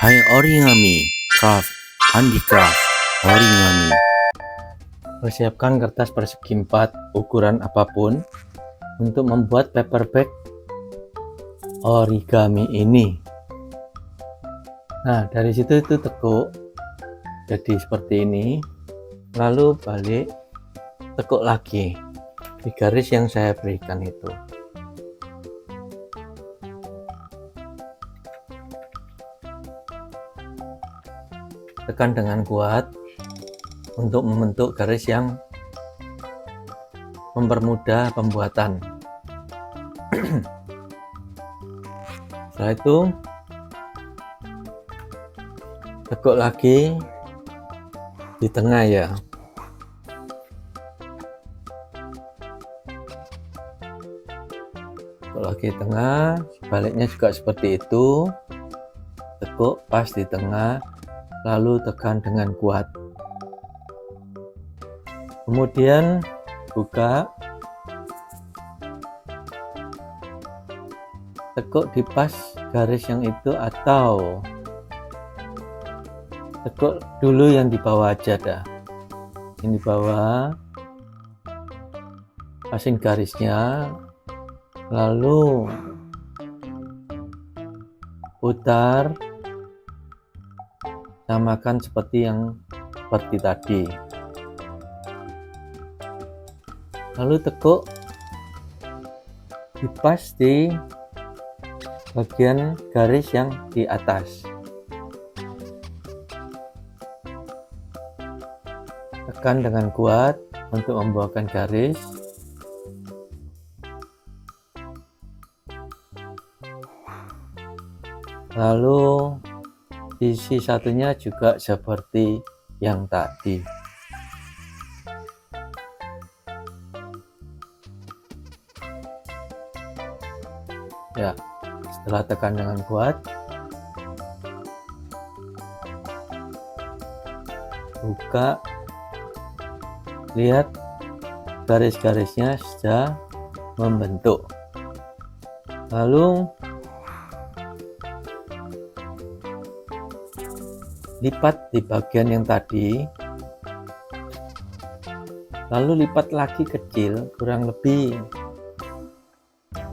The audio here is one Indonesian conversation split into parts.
Hai origami, craft, handicraft, origami. Persiapkan kertas persegi 4 ukuran apapun untuk membuat paper bag origami ini. Nah, dari situ itu tekuk jadi seperti ini, lalu balik tekuk lagi di garis yang saya berikan itu. Tekan dengan kuat untuk membentuk garis yang mempermudah pembuatan. Setelah itu tekuk lagi di tengah ya. Tekuk lagi di tengah, sebaliknya juga seperti itu. Tekuk pas di tengah, lalu tekan dengan kuat. Kemudian buka, tekuk di pas garis yang itu atau tekuk dulu yang di bawah aja dah. Ini di bawah, pasin garisnya, lalu putar, samakan seperti tadi. Lalu tekuk dipas di bagian garis yang di atas. Tekan dengan kuat untuk membuahkan garis. Lalu sisi satunya juga seperti yang tadi. Ya, setelah tekan dengan kuat, buka, lihat garis-garisnya sudah membentuk. Lalu lipat di bagian yang tadi, lalu lipat lagi kecil, kurang lebih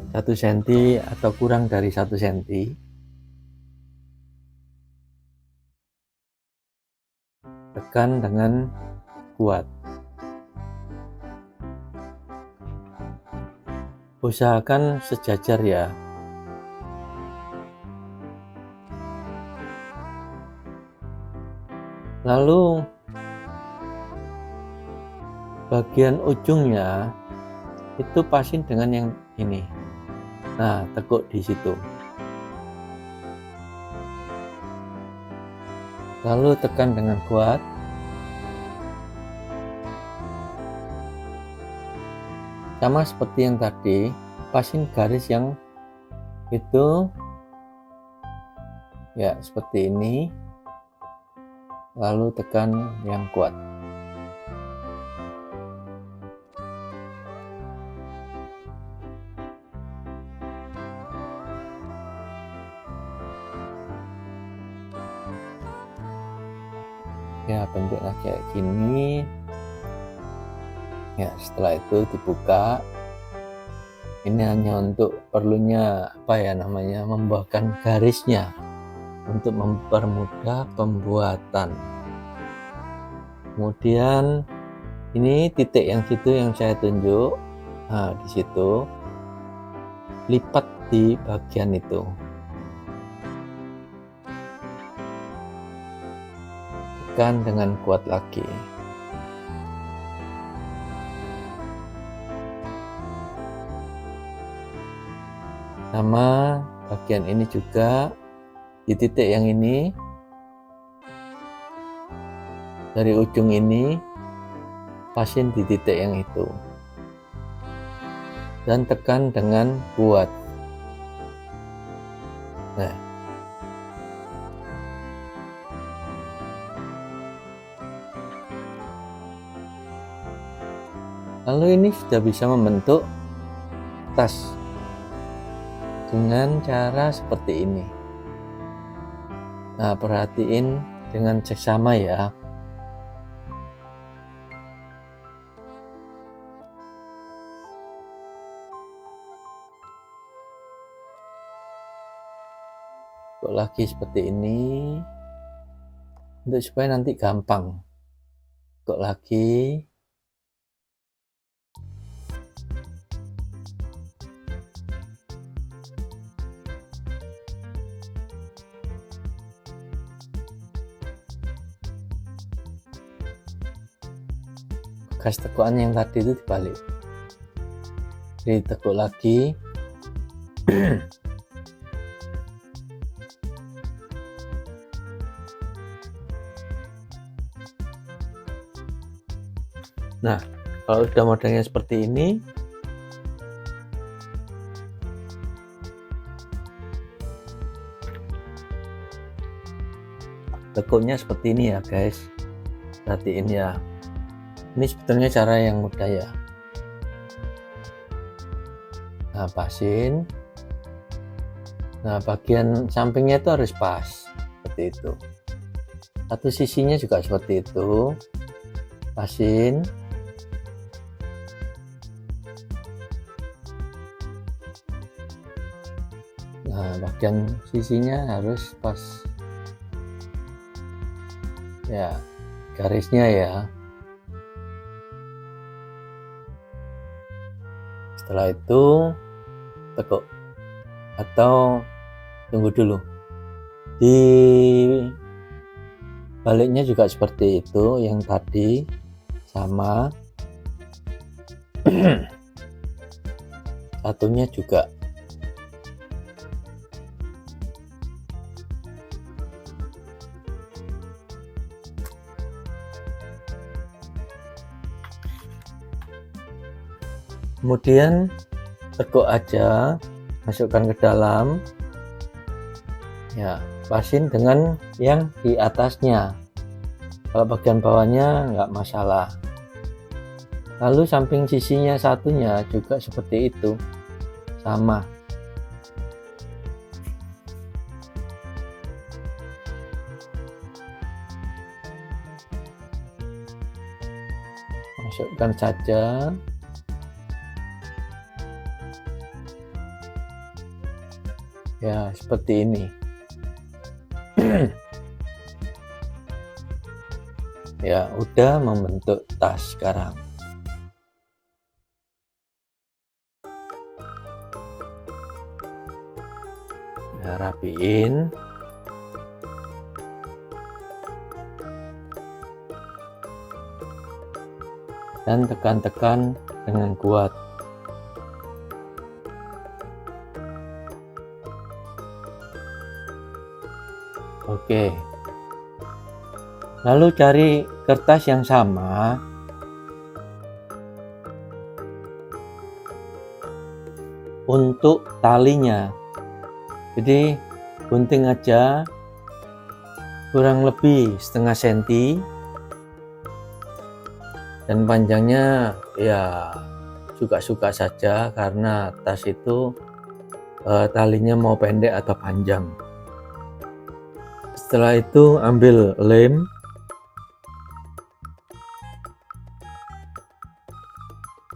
1 cm atau kurang dari 1 cm. Tekan dengan kuat. Usahakan sejajar ya. Lalu bagian ujungnya itu pasin dengan yang ini. Nah, tekuk di situ. Lalu tekan dengan kuat. Sama seperti yang tadi, pasin garis yang itu ya seperti ini. Lalu tekan yang kuat. Ya, bentuknya kayak gini. Ya, setelah itu dibuka. Ini hanya untuk perlunya membuahkan garisnya untuk mempermudah pembuatan. Kemudian ini titik yang situ yang saya tunjuk. Nah, di situ lipat di bagian itu. Tekan dengan kuat lagi. Sama bagian ini juga di titik yang ini, dari ujung ini pasin di titik yang itu dan tekan dengan kuat. Nah, lalu ini sudah bisa membentuk tas dengan cara seperti ini. Nah, perhatiin dengan seksama ya. Tekuk lagi seperti ini. Untuk supaya nanti gampang. Tekuk lagi. Bekas tekukan yang tadi itu dibalik. Jadi tekuk lagi. Nah, kalau udah modelnya seperti ini, tekuknya seperti ini ya guys. Perhatiin ya. Ini sebetulnya cara yang mudah ya. Nah, pasin. Nah, bagian sampingnya itu harus pas seperti itu. Satu sisinya juga seperti itu. Pasin. Nah, bagian sisinya harus pas. Ya, garisnya ya. Setelah itu tekuk atau tunggu dulu, di baliknya juga seperti itu, yang tadi sama. Satunya juga kemudian tekuk aja, masukkan ke dalam ya, pasin dengan yang di atasnya. Kalau bagian bawahnya nggak masalah. Lalu samping sisinya satunya juga seperti itu, sama. Masukkan saja. Ya, seperti ini. Ya, udah membentuk tas sekarang. Nah, rapiin. Dan tekan-tekan dengan kuat. Oke. Lalu cari kertas yang sama. Untuk talinya. Jadi gunting aja kurang lebih setengah senti. Dan panjangnya ya suka-suka saja, karena tas itu talinya mau pendek atau panjang. Setelah itu ambil lem,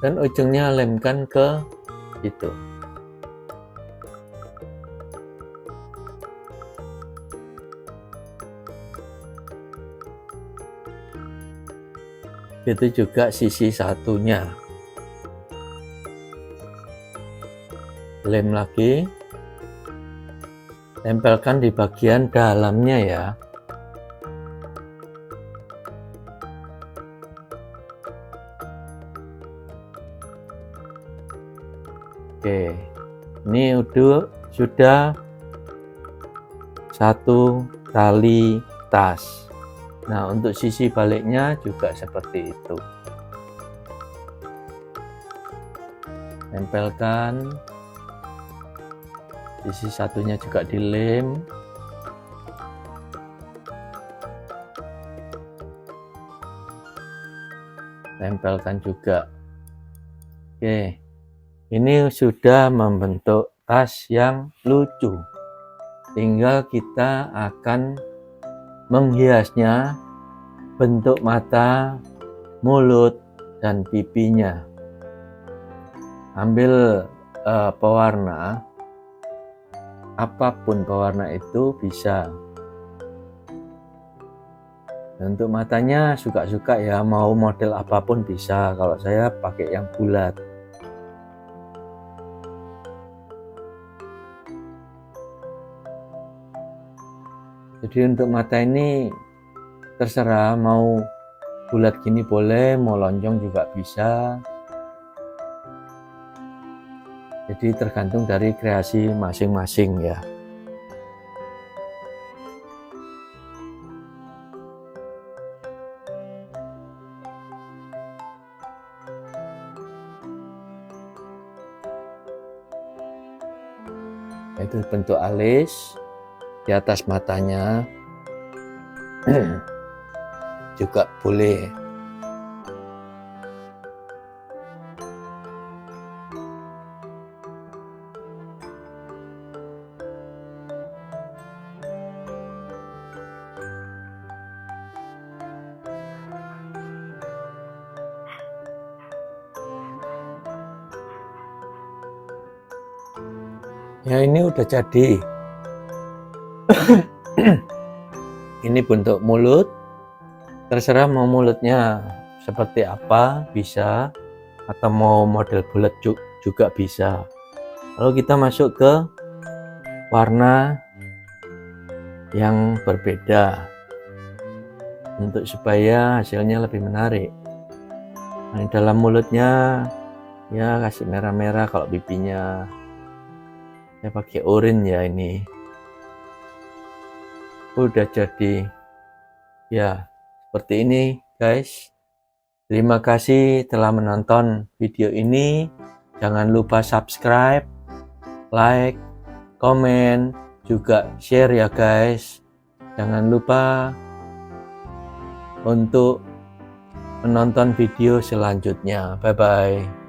dan ujungnya lemkan ke itu. Itu juga sisi satunya. Lem lagi, tempelkan di bagian dalamnya ya. Oke, ini sudah satu tali tas. Nah, untuk sisi baliknya juga seperti itu. Tempelkan. Sisi satunya juga dilem. Tempelkan juga. Oke. Ini sudah membentuk tas yang lucu. Tinggal kita akan menghiasnya bentuk mata, mulut, dan pipinya. Ambil pewarna, apapun pewarna itu bisa. Untuk matanya suka-suka ya, mau model apapun bisa. Kalau saya pakai yang bulat. Jadi untuk mata ini terserah, mau bulat gini boleh, mau lonjong juga bisa. Jadi tergantung dari kreasi masing-masing ya. Itu bentuk alis di atas matanya juga boleh. Ya, ini udah jadi. Ini bentuk mulut, terserah mau mulutnya seperti apa bisa, atau mau model bulat juga bisa. Lalu kita masuk ke warna yang berbeda untuk supaya hasilnya lebih menarik. Nah, dalam mulutnya ya kasih merah-merah, kalau pipinya saya pakai oranye ya. Ini udah jadi ya, seperti ini guys. Terima kasih telah menonton video ini. Jangan lupa subscribe, like, komen, juga share ya guys. Jangan lupa untuk menonton video selanjutnya. Bye bye.